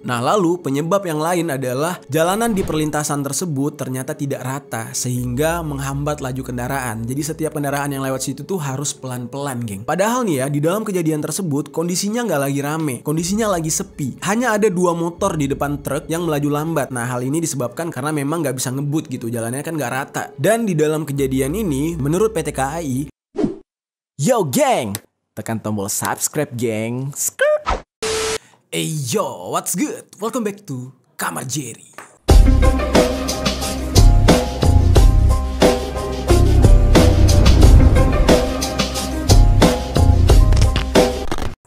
Nah, lalu penyebab yang lain adalah jalanan di perlintasan tersebut ternyata tidak rata sehingga menghambat laju kendaraan. Jadi setiap kendaraan yang lewat situ tuh harus pelan-pelan, geng. Padahal nih ya, di dalam kejadian tersebut kondisinya nggak lagi rame, kondisinya lagi sepi. Hanya ada 2 motor di depan truk yang melaju lambat. Nah, hal ini disebabkan karena memang nggak bisa ngebut gitu, jalannya kan nggak rata. Dan di dalam kejadian ini, menurut PT KAI, yo geng, tekan tombol subscribe geng. Hey yo, what's good? Welcome back to Kamar Jerry.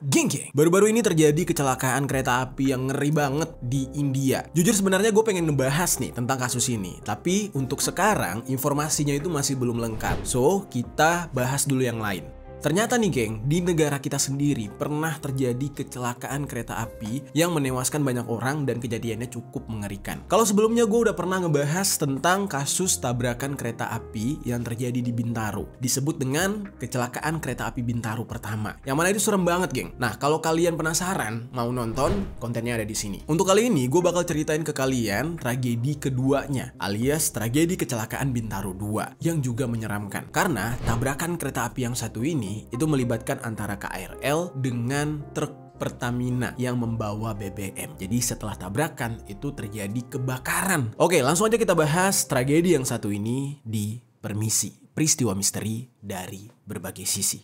Geng, baru-baru ini terjadi kecelakaan kereta api yang ngeri banget di India. Jujur sebenarnya gue pengen ngebahas nih tentang kasus ini, tapi untuk sekarang informasinya itu masih belum lengkap. So, kita bahas dulu yang lain. Ternyata nih geng, di negara kita sendiri pernah terjadi kecelakaan kereta api yang menewaskan banyak orang dan kejadiannya cukup mengerikan. Kalau sebelumnya gue udah pernah ngebahas tentang kasus tabrakan kereta api yang terjadi di Bintaro, disebut dengan kecelakaan kereta api Bintaro pertama. Yang mana itu serem banget geng. Nah, kalau kalian penasaran mau nonton, kontennya ada di sini. Untuk kali ini gue bakal ceritain ke kalian tragedi keduanya, alias tragedi kecelakaan Bintaro 2 yang juga menyeramkan. Karena tabrakan kereta api yang satu ini itu melibatkan antara KRL dengan truk Pertamina yang membawa BBM. Jadi setelah tabrakan itu terjadi kebakaran. Oke, langsung aja kita bahas tragedi yang satu ini di Permisi, peristiwa misteri dari berbagai sisi.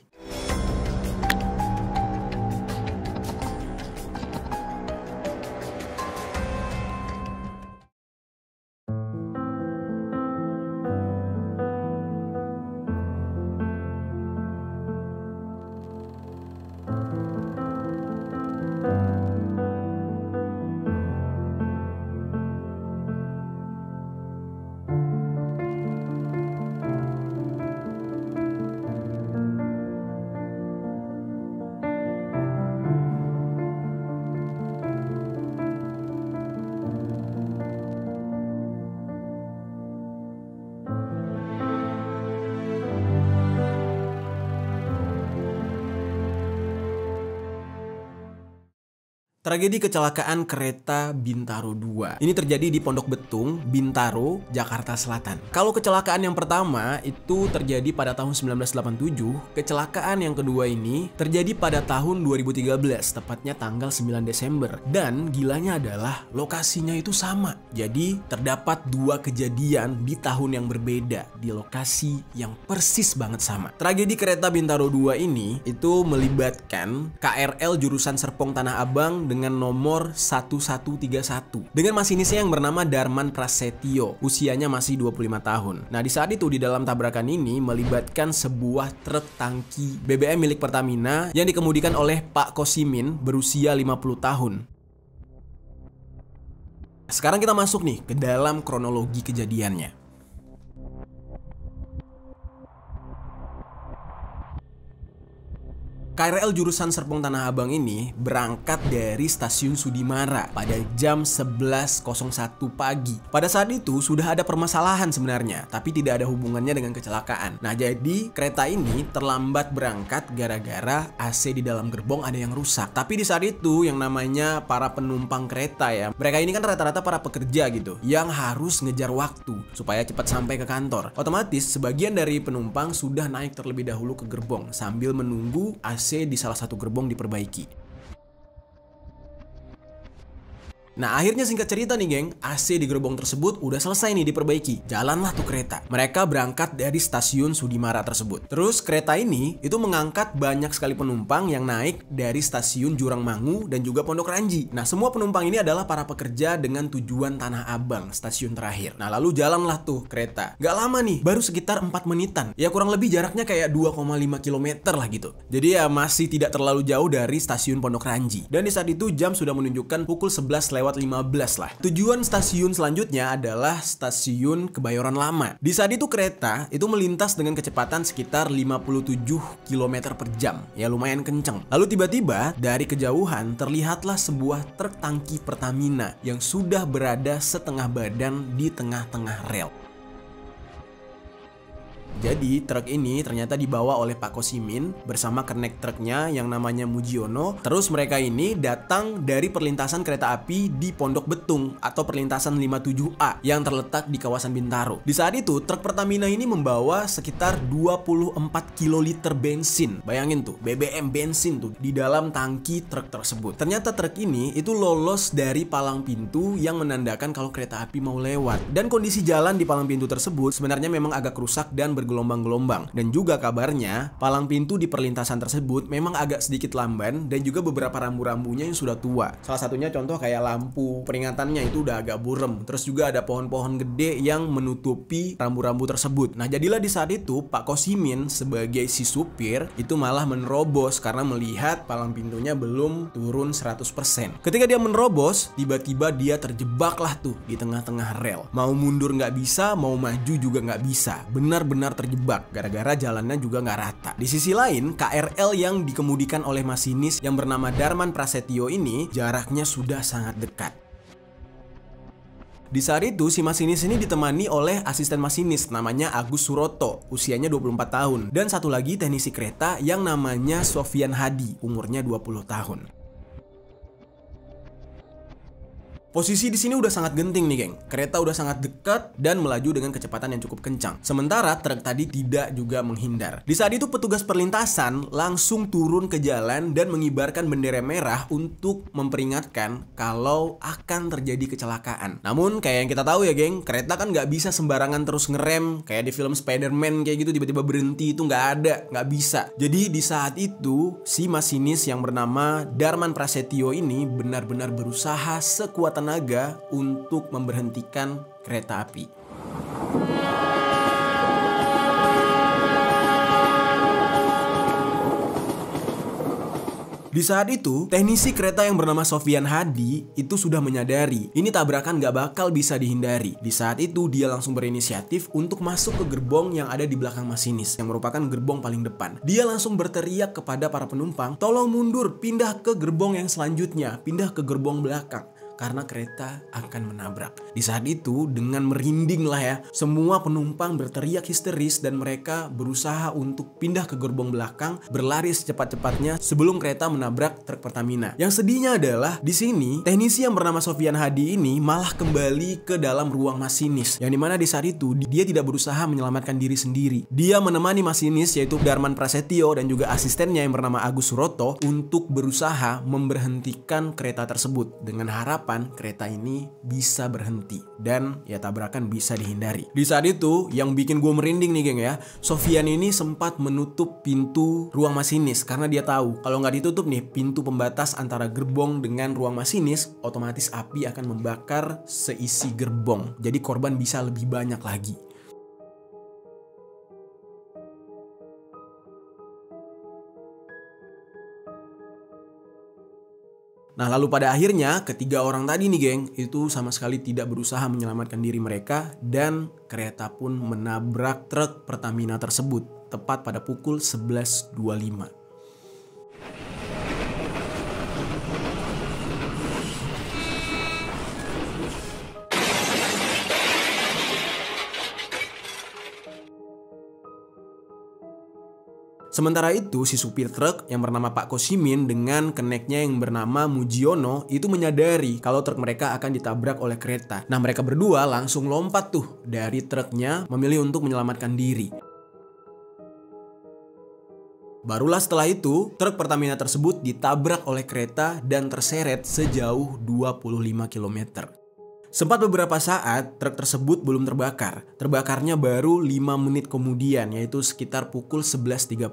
Tragedi kecelakaan kereta Bintaro 2. Ini terjadi di Pondok Betung, Bintaro, Jakarta Selatan. Kalau kecelakaan yang pertama itu terjadi pada tahun 1987, kecelakaan yang kedua ini terjadi pada tahun 2013, tepatnya tanggal 9 Desember. Dan gilanya adalah lokasinya itu sama. Jadi terdapat 2 kejadian di tahun yang berbeda, di lokasi yang persis banget sama. Tragedi kereta Bintaro 2 ini itu melibatkan KRL jurusan Serpong Tanah Abang dengan nomor 1131 dengan masinisnya yang bernama Darman Prasetyo, usianya masih 25 tahun. Nah, di saat itu di dalam tabrakan ini melibatkan sebuah truk tangki BBM milik Pertamina yang dikemudikan oleh Pak Kosimin berusia 50 tahun. Sekarang kita masuk nih ke dalam kronologi kejadiannya. KRL jurusan Serpong Tanah Abang ini berangkat dari stasiun Sudimara pada jam 11.01 pagi. Pada saat itu sudah ada permasalahan sebenarnya, tapi tidak ada hubungannya dengan kecelakaan. Nah, jadi kereta ini terlambat berangkat gara-gara AC di dalam gerbong ada yang rusak. Tapi di saat itu yang namanya para penumpang kereta ya, mereka ini kan rata-rata para pekerja gitu, yang harus ngejar waktu supaya cepat sampai ke kantor. Otomatis sebagian dari penumpang sudah naik terlebih dahulu ke gerbong sambil menunggu AC di salah satu gerbong diperbaiki. Nah, akhirnya singkat cerita nih geng, AC di gerbong tersebut udah selesai nih diperbaiki. Jalanlah tuh kereta. Mereka berangkat dari stasiun Sudimara tersebut. Terus kereta ini itu mengangkat banyak sekali penumpang yang naik dari stasiun Jurangmangu dan juga Pondok Ranji. Nah, semua penumpang ini adalah para pekerja dengan tujuan Tanah Abang, stasiun terakhir. Nah, lalu jalanlah tuh kereta. Gak lama nih, baru sekitar 4 menitan. Ya kurang lebih jaraknya kayak 2,5 km lah gitu. Jadi ya masih tidak terlalu jauh dari stasiun Pondok Ranji. Dan di saat itu jam sudah menunjukkan pukul 11:15 lah. Tujuan stasiun selanjutnya adalah stasiun Kebayoran Lama. Di saat itu kereta itu melintas dengan kecepatan sekitar 57 km per jam. Ya lumayan kenceng. Lalu tiba-tiba dari kejauhan terlihatlah sebuah truk tangki Pertamina yang sudah berada setengah badan di tengah-tengah rel. Jadi truk ini ternyata dibawa oleh Pak Kosimin bersama kernet truknya yang namanya Mujiono. Terus mereka ini datang dari perlintasan kereta api di Pondok Betung atau perlintasan 57A yang terletak di kawasan Bintaro. Di saat itu truk Pertamina ini membawa sekitar 24 kiloliter bensin. Bayangin tuh, BBM bensin tuh di dalam tangki truk tersebut. Ternyata truk ini itu lolos dari palang pintu yang menandakan kalau kereta api mau lewat. Dan kondisi jalan di palang pintu tersebut sebenarnya memang agak rusak dan bergelombang-gelombang. Dan juga kabarnya palang pintu di perlintasan tersebut memang agak sedikit lamban dan juga beberapa rambu-rambunya yang sudah tua. Salah satunya contoh kayak lampu peringatannya itu udah agak burem. Terus juga ada pohon-pohon gede yang menutupi rambu-rambu tersebut. Nah, jadilah di saat itu Pak Kosimin sebagai si supir itu malah menerobos karena melihat palang pintunya belum turun 100%. Ketika dia menerobos, tiba-tiba dia terjebak lah tuh di tengah-tengah rel. Mau mundur nggak bisa, mau maju juga nggak bisa. Benar-benar terjebak gara-gara jalannya juga nggak rata. Di sisi lain, KRL yang dikemudikan oleh masinis yang bernama Darman Prasetyo ini jaraknya sudah sangat dekat. Di saat itu si masinis ini ditemani oleh asisten masinis namanya Agus Suroto, usianya 24 tahun, dan satu lagi teknisi kereta yang namanya Sofian Hadi, umurnya 20 tahun. Posisi di sini udah sangat genting nih, geng. Kereta udah sangat dekat dan melaju dengan kecepatan yang cukup kencang. Sementara truk tadi tidak juga menghindar. Di saat itu petugas perlintasan langsung turun ke jalan dan mengibarkan bendera merah untuk memperingatkan kalau akan terjadi kecelakaan. Namun kayak yang kita tahu ya, geng, kereta kan nggak bisa sembarangan terus ngerem kayak di film Spider-Man kayak gitu tiba-tiba berhenti, itu nggak ada, nggak bisa. Jadi di saat itu si masinis yang bernama Darman Prasetyo ini benar-benar berusaha sekuat tenaga untuk memberhentikan kereta api. Di saat itu, teknisi kereta yang bernama Sofian Hadi itu sudah menyadari ini tabrakan gak bakal bisa dihindari. Di saat itu, dia langsung berinisiatif untuk masuk ke gerbong yang ada di belakang masinis, yang merupakan gerbong paling depan. Dia langsung berteriak kepada para penumpang, tolong mundur, pindah ke gerbong yang selanjutnya, pindah ke gerbong belakang. Karena kereta akan menabrak. Di saat itu dengan merinding lah ya, semua penumpang berteriak histeris dan mereka berusaha untuk pindah ke gerbong belakang, berlari secepat-cepatnya sebelum kereta menabrak truk Pertamina. Yang sedihnya adalah di sini teknisi yang bernama Sofian Hadi ini malah kembali ke dalam ruang masinis. Yang dimana di saat itu dia tidak berusaha menyelamatkan diri sendiri. Dia menemani masinis yaitu Darman Prasetyo dan juga asistennya yang bernama Agus Suroto untuk berusaha memberhentikan kereta tersebut dengan harapan kereta ini bisa berhenti dan ya tabrakan bisa dihindari. Di saat itu yang bikin gue merinding nih, geng ya, Sofian ini sempat menutup pintu ruang masinis karena dia tahu kalau nggak ditutup nih pintu pembatas antara gerbong dengan ruang masinis, otomatis api akan membakar seisi gerbong. Jadi korban bisa lebih banyak lagi. Nah, lalu pada akhirnya ketiga orang tadi nih, geng, itu sama sekali tidak berusaha menyelamatkan diri mereka dan kereta pun menabrak truk Pertamina tersebut tepat pada pukul 11.25. Sementara itu, si supir truk yang bernama Pak Kosimin dengan keneknya yang bernama Mujiono itu menyadari kalau truk mereka akan ditabrak oleh kereta. Nah, mereka berdua langsung lompat tuh dari truknya, memilih untuk menyelamatkan diri. Barulah setelah itu, truk Pertamina tersebut ditabrak oleh kereta dan terseret sejauh 25 km. Sempat beberapa saat truk tersebut belum terbakar. Terbakarnya baru 5 menit kemudian, yaitu sekitar pukul 11.30.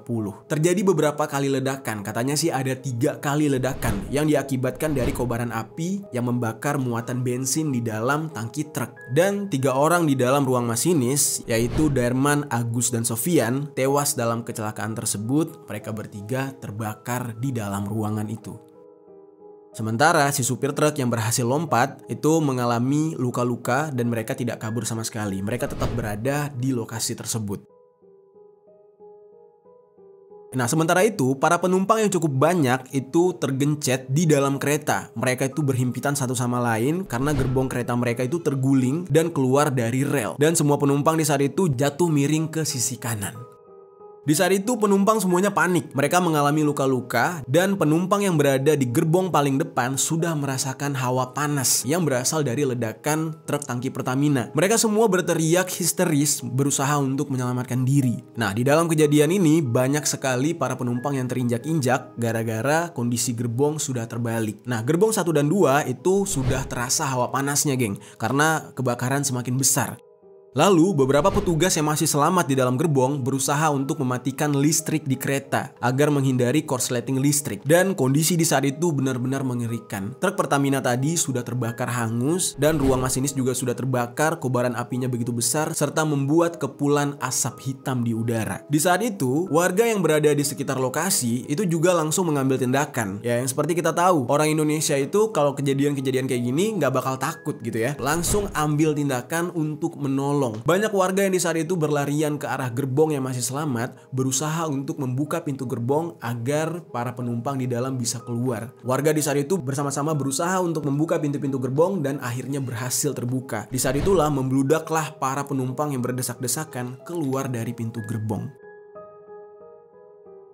Terjadi beberapa kali ledakan, katanya sih ada 3 kali ledakan yang diakibatkan dari kobaran api yang membakar muatan bensin di dalam tangki truk. Dan 3 orang di dalam ruang masinis, yaitu Darman, Agus, dan Sofian, tewas dalam kecelakaan tersebut. Mereka bertiga terbakar di dalam ruangan itu. Sementara si supir truk yang berhasil lompat itu mengalami luka-luka dan mereka tidak kabur sama sekali. Mereka tetap berada di lokasi tersebut. Nah, sementara itu, para penumpang yang cukup banyak itu tergencet di dalam kereta. Mereka itu berhimpitan satu sama lain karena gerbong kereta mereka itu terguling dan keluar dari rel. Dan semua penumpang di saat itu jatuh miring ke sisi kanan. Di saat itu penumpang semuanya panik, mereka mengalami luka-luka dan penumpang yang berada di gerbong paling depan sudah merasakan hawa panas yang berasal dari ledakan truk tangki Pertamina. Mereka semua berteriak histeris berusaha untuk menyelamatkan diri. Nah, di dalam kejadian ini banyak sekali para penumpang yang terinjak-injak gara-gara kondisi gerbong sudah terbalik. Nah, gerbong 1 dan 2 itu sudah terasa hawa panasnya, geng, karena kebakaran semakin besar. Lalu, beberapa petugas yang masih selamat di dalam gerbong berusaha untuk mematikan listrik di kereta agar menghindari korsleting listrik. Dan kondisi di saat itu benar-benar mengerikan. Truk Pertamina tadi sudah terbakar hangus dan ruang masinis juga sudah terbakar, kobaran apinya begitu besar serta membuat kepulan asap hitam di udara. Di saat itu, warga yang berada di sekitar lokasi itu juga langsung mengambil tindakan. Ya, yang seperti kita tahu, orang Indonesia itu kalau kejadian-kejadian kayak gini nggak bakal takut gitu ya. Langsung ambil tindakan untuk menolong. Banyak warga yang di saat itu berlarian ke arah gerbong yang masih selamat, berusaha untuk membuka pintu gerbong agar para penumpang di dalam bisa keluar. Warga di saat itu bersama-sama berusaha untuk membuka pintu-pintu gerbong dan akhirnya berhasil terbuka. Di saat itulah membludaklah para penumpang yang berdesak-desakan keluar dari pintu gerbong.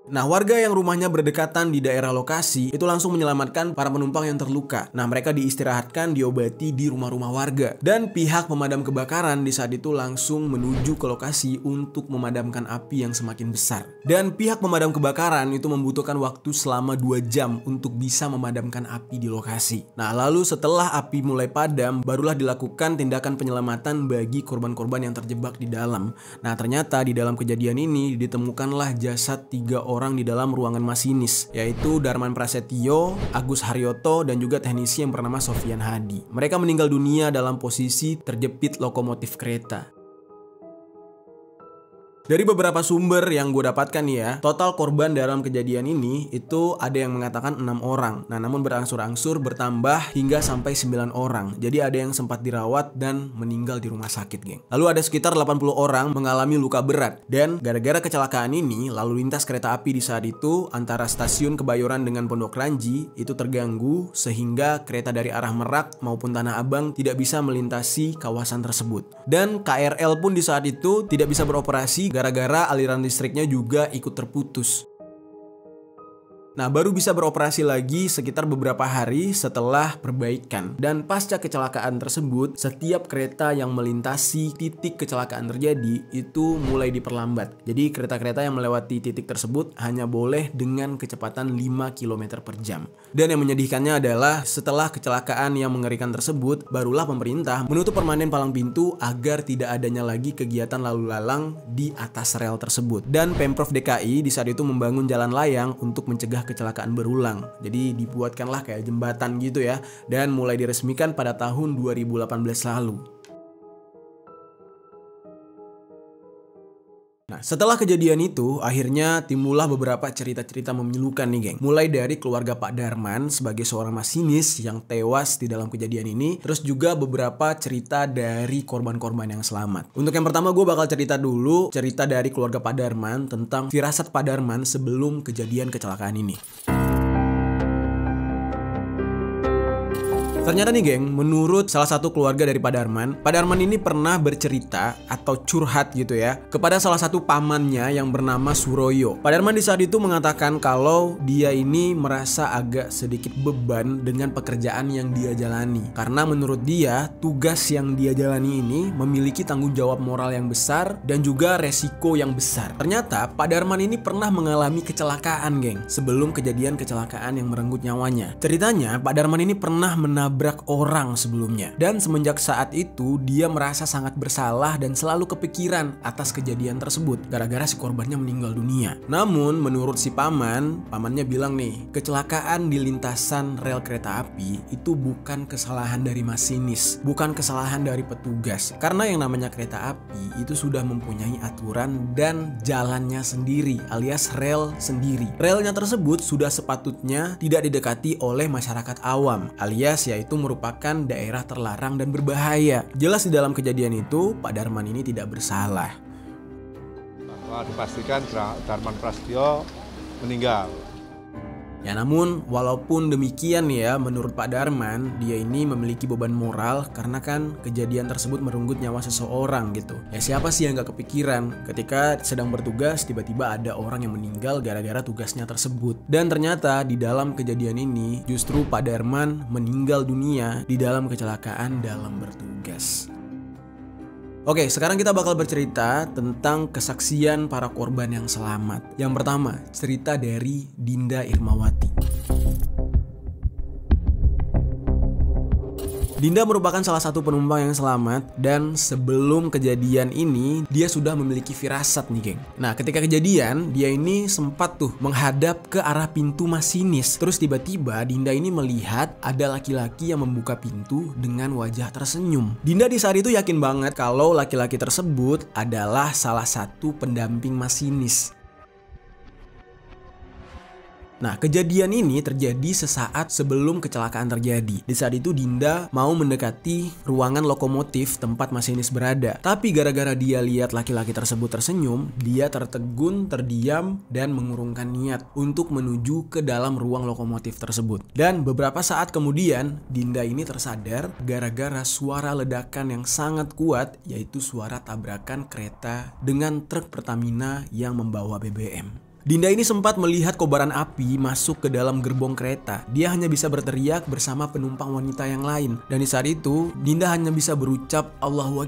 Nah, warga yang rumahnya berdekatan di daerah lokasi itu langsung menyelamatkan para penumpang yang terluka. Nah, mereka diistirahatkan, diobati di rumah-rumah warga. Dan pihak pemadam kebakaran di saat itu langsung menuju ke lokasi untuk memadamkan api yang semakin besar. Dan pihak pemadam kebakaran itu membutuhkan waktu selama 2 jam untuk bisa memadamkan api di lokasi. Nah, lalu setelah api mulai padam, barulah dilakukan tindakan penyelamatan bagi korban-korban yang terjebak di dalam. Nah, ternyata di dalam kejadian ini ditemukanlah jasad 3 orang di dalam ruangan masinis, yaitu Darman Prasetyo, Agus Haryoto, dan juga teknisi yang bernama Sofian Hadi. Mereka meninggal dunia dalam posisi terjepit lokomotif kereta. Dari beberapa sumber yang gue dapatkan nih ya, total korban dalam kejadian ini itu ada yang mengatakan 6 orang. Nah, namun berangsur-angsur bertambah hingga sampai 9 orang. Jadi ada yang sempat dirawat dan meninggal di rumah sakit, geng. Lalu ada sekitar 80 orang mengalami luka berat. Dan gara-gara kecelakaan ini, lalu lintas kereta api di saat itu antara stasiun Kebayoran dengan Pondok Ranji itu terganggu sehingga kereta dari arah Merak maupun Tanah Abang tidak bisa melintasi kawasan tersebut. Dan KRL pun di saat itu tidak bisa beroperasi gara-gara aliran listriknya juga ikut terputus. Nah, baru bisa beroperasi lagi sekitar beberapa hari setelah perbaikan. Dan pasca kecelakaan tersebut, setiap kereta yang melintasi titik kecelakaan terjadi itu mulai diperlambat. Jadi kereta-kereta yang melewati titik tersebut hanya boleh dengan kecepatan 5 km per jam. Dan yang menyedihkannya adalah setelah kecelakaan yang mengerikan tersebut, barulah pemerintah menutup permanen palang pintu agar tidak adanya lagi kegiatan lalu lalang di atas rel tersebut. Dan Pemprov DKI di saat itu membangun jalan layang untuk mencegah kecelakaan berulang. Jadi dibuatkanlah kayak jembatan gitu ya, dan mulai diresmikan pada tahun 2018 lalu. Nah, setelah kejadian itu, akhirnya timbullah beberapa cerita-cerita memilukan nih, geng. Mulai dari keluarga Pak Darman sebagai seorang masinis yang tewas di dalam kejadian ini, terus juga beberapa cerita dari korban-korban yang selamat. Untuk yang pertama, gue bakal cerita dulu cerita dari keluarga Pak Darman tentang firasat Pak Darman sebelum kejadian kecelakaan ini. Ternyata nih, geng, menurut salah satu keluarga dari Pak Darman ini pernah bercerita atau curhat gitu ya kepada salah satu pamannya yang bernama Suroyo. Pak Darman di saat itu mengatakan kalau dia ini merasa agak sedikit beban dengan pekerjaan yang dia jalani. Karena menurut dia, tugas yang dia jalani ini memiliki tanggung jawab moral yang besar dan juga resiko yang besar. Ternyata Pak Darman ini pernah mengalami kecelakaan, geng, sebelum kejadian kecelakaan yang merenggut nyawanya. Ceritanya, Pak Darman ini pernah menabrak orang sebelumnya. Dan semenjak saat itu dia merasa sangat bersalah dan selalu kepikiran atas kejadian tersebut gara-gara si korbannya meninggal dunia. Namun menurut si pamannya bilang nih, kecelakaan di lintasan rel kereta api itu bukan kesalahan dari masinis, bukan kesalahan dari petugas. Karena yang namanya kereta api itu sudah mempunyai aturan dan jalannya sendiri, alias rel sendiri. Relnya tersebut sudah sepatutnya tidak didekati oleh masyarakat awam, alias yaitu merupakan daerah terlarang dan berbahaya. Jelas di dalam kejadian itu Pak Darman ini tidak bersalah. Bahwa dipastikan Darman Prasetyo meninggal. Ya namun walaupun demikian ya, menurut Pak Darman, dia ini memiliki beban moral karena kan kejadian tersebut merenggut nyawa seseorang gitu. Ya siapa sih yang gak kepikiran ketika sedang bertugas tiba-tiba ada orang yang meninggal gara-gara tugasnya tersebut. Dan ternyata di dalam kejadian ini justru Pak Darman meninggal dunia di dalam kecelakaan dalam bertugas. Oke, sekarang kita bakal bercerita tentang kesaksian para korban yang selamat. Yang pertama, cerita dari Dinda Irmawati. Dinda merupakan salah satu penumpang yang selamat dan sebelum kejadian ini dia sudah memiliki firasat nih geng. Nah ketika kejadian dia ini sempat tuh menghadap ke arah pintu masinis. Terus tiba-tiba Dinda ini melihat ada laki-laki yang membuka pintu dengan wajah tersenyum. Dinda di saat itu yakin banget kalau laki-laki tersebut adalah salah satu pendamping masinis. Nah, kejadian ini terjadi sesaat sebelum kecelakaan terjadi. Di saat itu Dinda mau mendekati ruangan lokomotif tempat masinis berada. Tapi gara-gara dia lihat laki-laki tersebut tersenyum, dia tertegun, terdiam, dan mengurungkan niat untuk menuju ke dalam ruang lokomotif tersebut. Dan beberapa saat kemudian, Dinda ini tersadar gara-gara suara ledakan yang sangat kuat, yaitu suara tabrakan kereta dengan truk Pertamina yang membawa BBM. Dinda ini sempat melihat kobaran api masuk ke dalam gerbong kereta. Dia hanya bisa berteriak bersama penumpang wanita yang lain. Dan di saat itu, Dinda hanya bisa berucap Allahu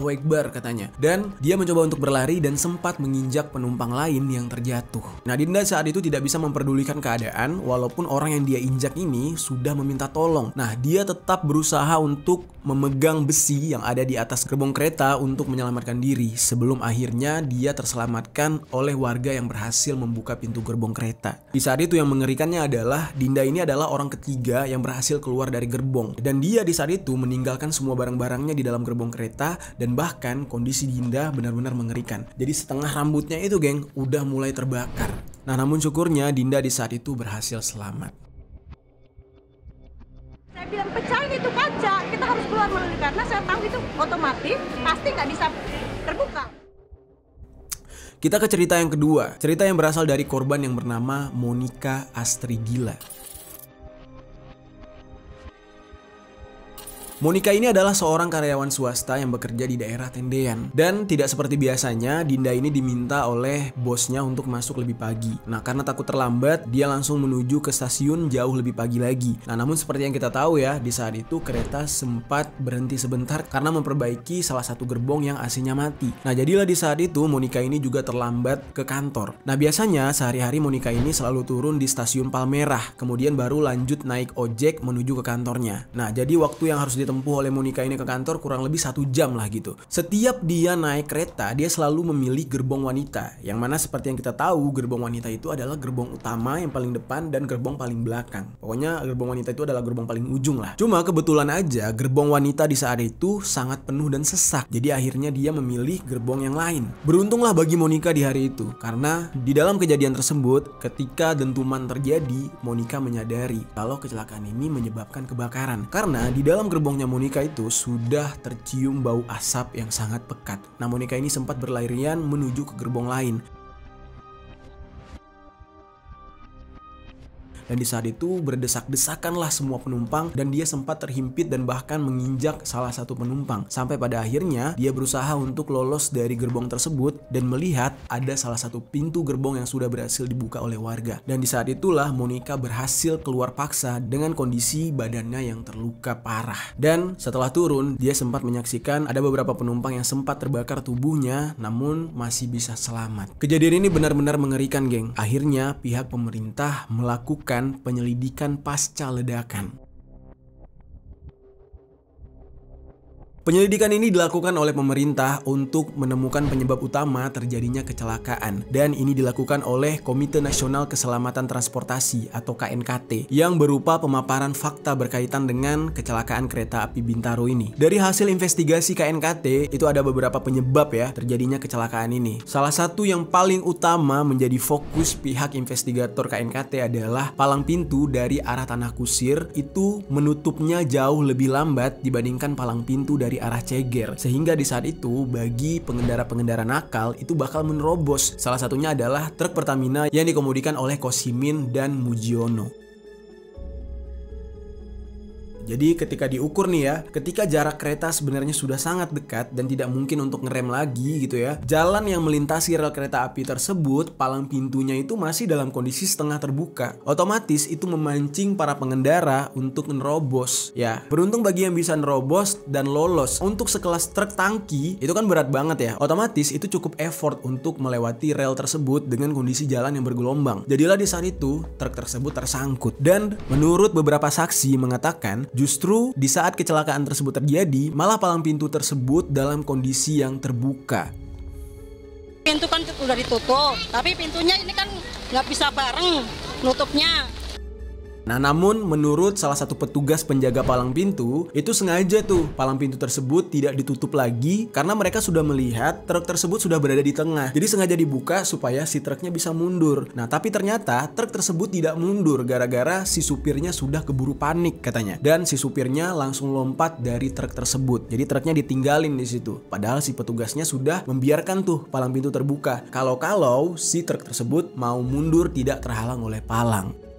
Akbar katanya. Dan dia mencoba untuk berlari dan sempat menginjak penumpang lain yang terjatuh. Nah, Dinda saat itu tidak bisa memperdulikan keadaan walaupun orang yang dia injak ini sudah meminta tolong. Nah, dia tetap berusaha untuk memegang besi yang ada di atas gerbong kereta untuk menyelamatkan diri sebelum akhirnya dia terselamatkan oleh warga yang berhasil membuka pintu gerbong kereta. Di saat itu yang mengerikannya adalah Dinda ini adalah orang ketiga yang berhasil keluar dari gerbong dan dia di saat itu meninggalkan semua barang-barangnya di dalam gerbong kereta dan bahkan kondisi Dinda benar-benar mengerikan. Jadi setengah rambutnya itu geng udah mulai terbakar. Nah namun syukurnya Dinda di saat itu berhasil selamat. Saya bilang pecahin itu kaca, kita harus keluar melalui karena saya tahu itu otomatis pasti nggak bisa terbuka. Kita ke cerita yang kedua, cerita yang berasal dari korban yang bernama Monica Astrigila. Monica ini adalah seorang karyawan swasta yang bekerja di daerah Tendean. Dan tidak seperti biasanya, Dinda ini diminta oleh bosnya untuk masuk lebih pagi. Nah, karena takut terlambat, dia langsung menuju ke stasiun jauh lebih pagi lagi. Nah, namun seperti yang kita tahu ya, di saat itu kereta sempat berhenti sebentar karena memperbaiki salah satu gerbong yang AC-nya mati. Nah, jadilah di saat itu Monica ini juga terlambat ke kantor. Nah, biasanya sehari-hari Monica ini selalu turun di stasiun Palmerah, kemudian baru lanjut naik ojek menuju ke kantornya. Nah, jadi waktu yang harus ditempuh oleh Monica ini ke kantor kurang lebih 1 jam lah gitu. Setiap dia naik kereta, dia selalu memilih gerbong wanita, yang mana seperti yang kita tahu gerbong wanita itu adalah gerbong utama yang paling depan dan gerbong paling belakang. Pokoknya gerbong wanita itu adalah gerbong paling ujung lah. Cuma kebetulan aja gerbong wanita di saat itu sangat penuh dan sesak. Jadi akhirnya dia memilih gerbong yang lain. Beruntunglah bagi Monica di hari itu, karena di dalam kejadian tersebut ketika dentuman terjadi, Monica menyadari kalau kecelakaan ini menyebabkan kebakaran. Karena di dalam gerbong Monica itu sudah tercium bau asap yang sangat pekat. Nah, Monica ini sempat berlarian menuju ke gerbong lain. Dan di saat itu berdesak-desakanlah semua penumpang dan dia sempat terhimpit dan bahkan menginjak salah satu penumpang. Sampai pada akhirnya dia berusaha untuk lolos dari gerbong tersebut dan melihat ada salah satu pintu gerbong yang sudah berhasil dibuka oleh warga. Dan di saat itulah Monica berhasil keluar paksa dengan kondisi badannya yang terluka parah. Dan setelah turun dia sempat menyaksikan ada beberapa penumpang yang sempat terbakar tubuhnya namun masih bisa selamat. Kejadian ini benar-benar mengerikan geng. Akhirnya pihak pemerintah melakukan penyelidikan pasca ledakan. Penyelidikan ini dilakukan oleh pemerintah untuk menemukan penyebab utama terjadinya kecelakaan dan ini dilakukan oleh Komite Nasional Keselamatan Transportasi atau KNKT yang berupa pemaparan fakta berkaitan dengan kecelakaan kereta api Bintaro ini. Dari hasil investigasi KNKT itu ada beberapa penyebab ya terjadinya kecelakaan ini. Salah satu yang paling utama menjadi fokus pihak investigator KNKT adalah palang pintu dari arah Tanah Kusir itu menutupnya jauh lebih lambat dibandingkan palang pintu dari dari arah Ceger. Sehingga di saat itu bagi pengendara-pengendara nakal itu bakal menerobos. Salah satunya adalah truk Pertamina yang dikemudikan oleh Kosimin dan Mujiono. Jadi ketika diukur nih ya, ketika jarak kereta sebenarnya sudah sangat dekat dan tidak mungkin untuk ngerem lagi gitu ya, jalan yang melintasi rel kereta api tersebut, palang pintunya itu masih dalam kondisi setengah terbuka. Otomatis itu memancing para pengendara untuk nerobos. Ya, beruntung bagi yang bisa nerobos dan lolos. Untuk sekelas truk tangki, itu kan berat banget ya. Otomatis itu cukup effort untuk melewati rel tersebut dengan kondisi jalan yang bergelombang. Jadilah di saat itu, truk tersebut tersangkut. Dan menurut beberapa saksi mengatakan, justru di saat kecelakaan tersebut terjadi, malah palang pintu tersebut dalam kondisi yang terbuka. Pintu kan udah ditutup, tapi pintunya ini kan nggak bisa bareng nutupnya. Nah, namun menurut salah satu petugas penjaga palang pintu, itu sengaja tuh palang pintu tersebut tidak ditutup lagi karena mereka sudah melihat truk tersebut sudah berada di tengah. Jadi sengaja dibuka supaya si truknya bisa mundur. Nah, tapi ternyata truk tersebut tidak mundur gara-gara si supirnya sudah keburu panik katanya. Dan si supirnya langsung lompat dari truk tersebut. Jadi truknya ditinggalin di situ. Padahal si petugasnya sudah membiarkan tuh palang pintu terbuka. Kalau si truk tersebut mau mundur tidak terhalang oleh palang.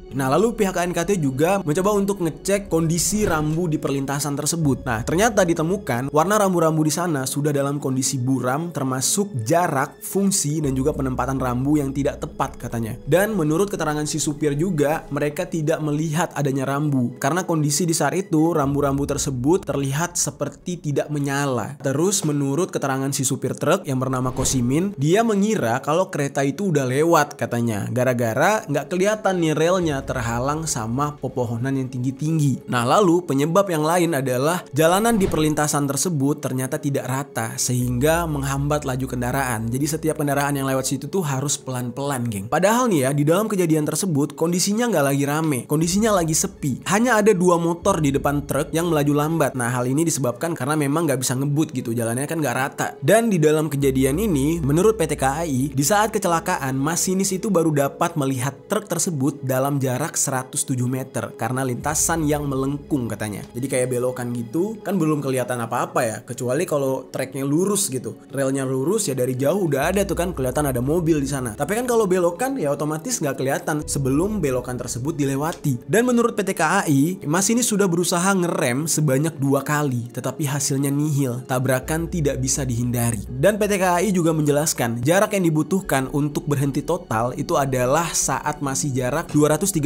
Nah, lalu pihak KNKT juga mencoba untuk ngecek kondisi rambu di perlintasan tersebut. Nah, ternyata ditemukan warna rambu-rambu di sana sudah dalam kondisi buram, termasuk jarak, fungsi, dan juga penempatan rambu yang tidak tepat katanya. Dan menurut keterangan si supir juga, mereka tidak melihat adanya rambu. Karena kondisi di saat itu, rambu-rambu tersebut terlihat seperti tidak menyala. Terus menurut keterangan si supir truk yang bernama Kosimin, dia mengira kalau kereta itu udah lewat katanya. Gara-gara nggak kelihatan nih relnya terhalang sama pepohonan yang tinggi-tinggi. Nah, lalu penyebab yang lain adalah jalanan di perlintasan tersebut ternyata tidak rata sehingga menghambat laju kendaraan. Jadi setiap kendaraan yang lewat situ tuh harus pelan-pelan, geng. Padahal nih ya, di dalam kejadian tersebut kondisinya nggak lagi rame, kondisinya lagi sepi. Hanya ada 2 motor di depan truk yang melaju lambat. Nah, hal ini disebabkan karena memang nggak bisa ngebut gitu, jalannya kan nggak rata. Dan di dalam kejadian ini, menurut PT KAI, di saat kecelakaan masinis itu baru dapat melihat truk tersebut dalam jarak 107 meter karena lintasan yang melengkung katanya. Jadi kayak belokan gitu, kan belum kelihatan apa-apa ya, kecuali kalau treknya lurus gitu. Relnya lurus ya dari jauh udah ada tuh kan kelihatan ada mobil di sana. Tapi kan kalau belokan ya otomatis nggak kelihatan sebelum belokan tersebut dilewati. Dan menurut PT KAI, masinis sudah berusaha ngerem sebanyak 2 kali, tetapi hasilnya nihil. Tabrakan tidak bisa dihindari. Dan PT KAI juga menjelaskan jarak yang dibutuhkan untuk berhenti total itu adalah saat masih jarak 235,4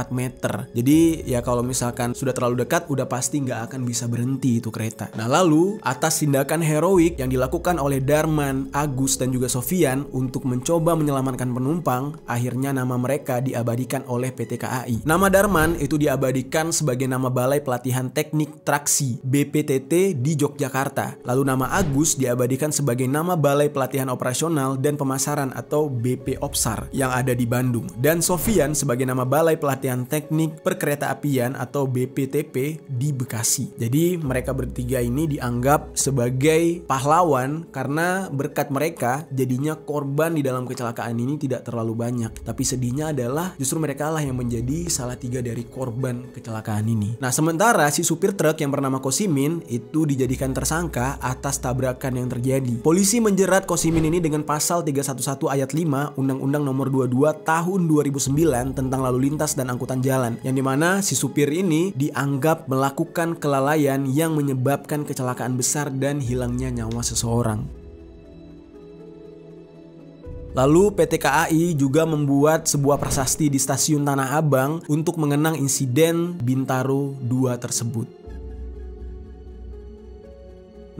meter. Jadi ya kalau misalkan sudah terlalu dekat udah pasti nggak akan bisa berhenti itu kereta. Nah, lalu atas tindakan heroik yang dilakukan oleh Darman, Agus, dan juga Sofian untuk mencoba menyelamatkan penumpang, akhirnya nama mereka diabadikan oleh PT KAI. Nama Darman itu diabadikan sebagai nama Balai Pelatihan Teknik Traksi BPTT di Yogyakarta. Lalu nama Agus diabadikan sebagai nama Balai Pelatihan Operasional dan Pemasaran atau BP Opsar yang ada di Bandung. Dan Sofian sebagai nama Balai Pelatihan Teknik Perkeretaapian atau BPTP di Bekasi. Jadi mereka bertiga ini dianggap sebagai pahlawan karena berkat mereka jadinya korban di dalam kecelakaan ini tidak terlalu banyak. Tapi sedihnya adalah justru mereka lah yang menjadi salah 3 dari korban kecelakaan ini. Nah, sementara si supir truk yang bernama Kosimin itu dijadikan tersangka atas tabrakan yang terjadi. Polisi menjerat Kosimin ini dengan pasal 311 ayat 5 Undang-Undang Nomor 22 Tahun 2009 tentang lalu lintas dan angkutan jalan, yang dimana si supir ini dianggap melakukan kelalaian yang menyebabkan kecelakaan besar dan hilangnya nyawa seseorang. Lalu PT KAI juga membuat sebuah prasasti di stasiun Tanah Abang untuk mengenang insiden Bintaro 2 tersebut.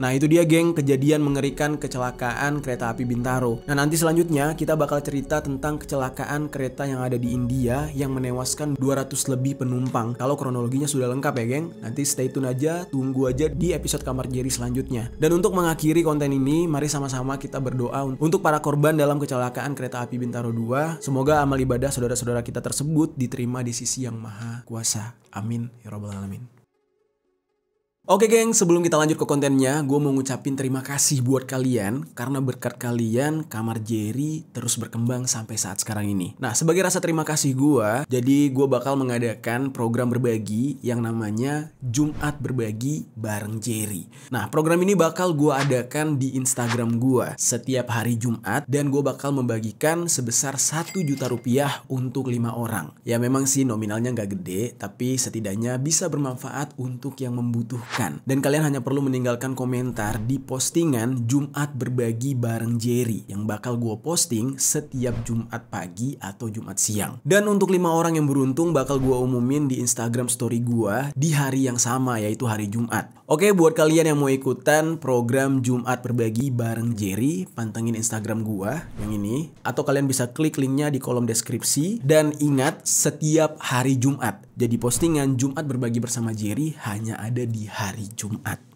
Nah, itu dia geng, kejadian mengerikan kecelakaan kereta api Bintaro. Nah, nanti selanjutnya kita bakal cerita tentang kecelakaan kereta yang ada di India yang menewaskan 200 lebih penumpang. Kalau kronologinya sudah lengkap ya geng, nanti stay tune aja, tunggu aja di episode Kamar Jerry selanjutnya. Dan untuk mengakhiri konten ini, mari sama-sama kita berdoa untuk para korban dalam kecelakaan kereta api Bintaro 2. Semoga amal ibadah saudara-saudara kita tersebut diterima di sisi yang maha kuasa. Amin ya rabbal alamin. Oke geng, sebelum kita lanjut ke kontennya, gue mau ngucapin terima kasih buat kalian karena berkat kalian Kamar Jerry terus berkembang sampai saat sekarang ini. Nah, sebagai rasa terima kasih gue, jadi gue bakal mengadakan program berbagi yang namanya Jumat Berbagi bareng Jerry. Nah, program ini bakal gue adakan di Instagram gue setiap hari Jumat dan gue bakal membagikan sebesar 1 juta rupiah untuk 5 orang. Ya memang sih nominalnya nggak gede, tapi setidaknya bisa bermanfaat untuk yang membutuhkan. Dan kalian hanya perlu meninggalkan komentar di postingan Jumat Berbagi bareng Jerry yang bakal gue posting setiap Jumat pagi atau Jumat siang. Dan untuk 5 orang yang beruntung bakal gue umumin di Instagram story gue di hari yang sama, yaitu hari Jumat. Oke, buat kalian yang mau ikutan program Jumat Berbagi bareng Jerry, pantengin Instagram gue yang ini, atau kalian bisa klik linknya di kolom deskripsi. Dan ingat, setiap hari Jumat. Jadi postingan Jumat Berbagi bersama Jerry hanya ada di hari Jumat.